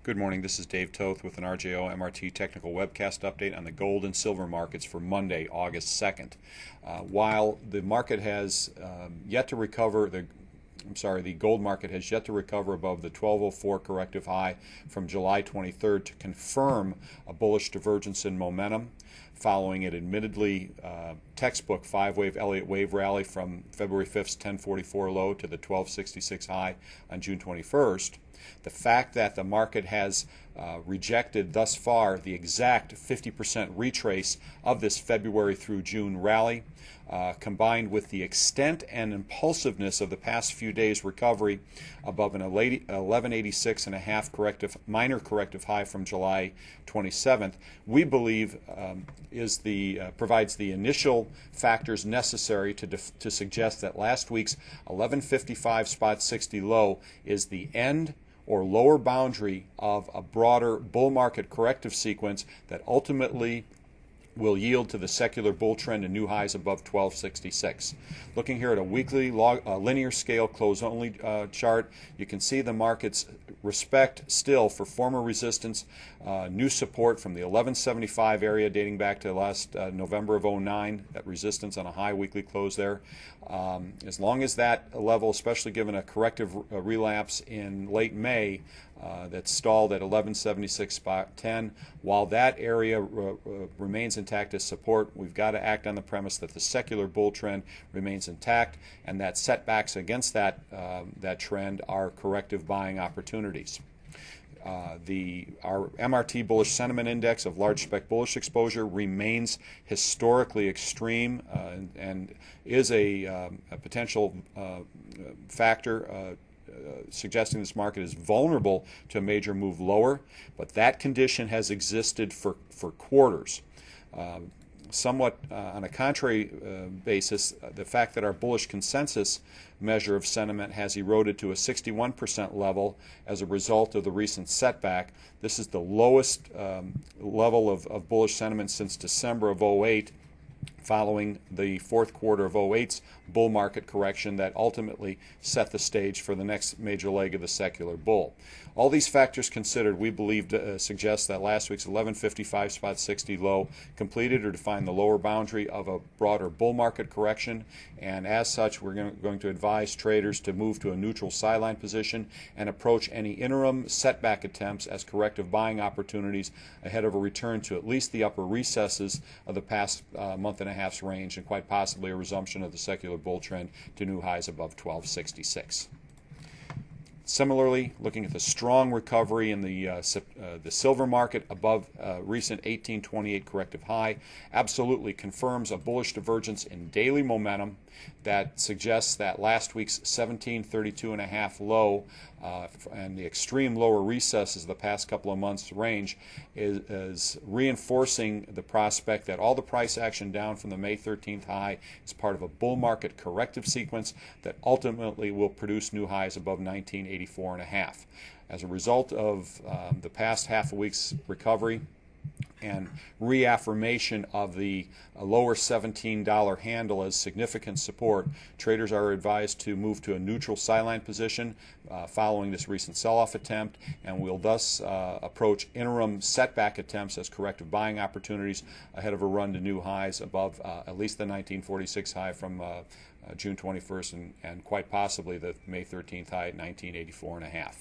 Good morning, this is Dave Toth with an RJO MRT technical webcast update on the gold and silver markets for Monday, August 2nd. While the market has yet to recover, the gold market has yet to recover above the 1204 corrective high from July 23rd to confirm a bullish divergence in momentum following an admittedly textbook five-wave Elliott wave rally from February 5th's 1044 low to the 1266 high on June 21st. The fact that the market has rejected thus far the exact 50% retrace of this February through June rally, combined with the extent and impulsiveness of the past few days' recovery above an 1186.5 minor corrective high from July 27th, we believe provides the initial factors necessary to suggest that last week's 1155.60 low is the end or lower boundary of a broader bull market corrective sequence that ultimately will yield to the secular bull trend and new highs above 1266. Looking here at a weekly linear scale close-only chart, you can see the market's respect still for former resistance, new support from the 1175 area dating back to last November of 09, that resistance on a high weekly close there. As long as that level, especially given a corrective relapse in late May, that stalled at 1176.10. While that area remains intact as support, we've got to act on the premise that the secular bull trend remains intact and that setbacks against that trend are corrective buying opportunities. Our MRT bullish sentiment index of large spec bullish exposure remains historically extreme and is a potential factor suggesting this market is vulnerable to a major move lower, but that condition has existed for quarters. Somewhat on a contrary basis, the fact that our bullish consensus measure of sentiment has eroded to a 61% level as a result of the recent setback. This is the lowest level of bullish sentiment since December of 08, following the fourth quarter of 08's bull market correction that ultimately set the stage for the next major leg of the secular bull. All these factors considered, we believe suggest that last week's 1155.60 low completed or defined the lower boundary of a broader bull market correction, and as such we're going to advise traders to move to a neutral sideline position and approach any interim setback attempts as corrective buying opportunities ahead of a return to at least the upper recesses of the past month and a half's range, and quite possibly a resumption of the secular bull trend to new highs above 1266. Similarly, looking at the strong recovery in the silver market above recent 1828 corrective high, absolutely confirms a bullish divergence in daily momentum that suggests that last week's 1732.5 low and the extreme lower recesses of the past couple of months range is reinforcing the prospect that all the price action down from the May 13th high is part of a bull market corrective sequence that ultimately will produce new highs above 1984.5. As a result of the past half a week's recovery and reaffirmation of the lower $17 handle as significant support, traders are advised to move to a neutral sideline position following this recent sell-off attempt, and will thus approach interim setback attempts as corrective buying opportunities ahead of a run to new highs above at least the 1946 high from June 21st and quite possibly the May 13th high at 1984.5.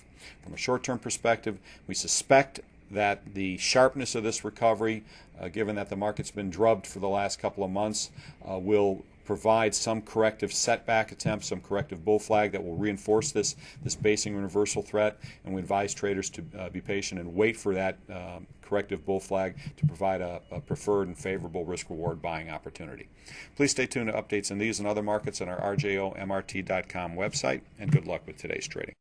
From a short-term perspective, we suspect that the sharpness of this recovery, given that the market's been drubbed for the last couple of months, will provide some corrective setback attempts, some corrective bull flag that will reinforce this basing reversal threat, and we advise traders to be patient and wait for that corrective bull flag to provide a preferred and favorable risk-reward buying opportunity. Please stay tuned to updates on these and other markets on our RJOMRT.com website, and good luck with today's trading.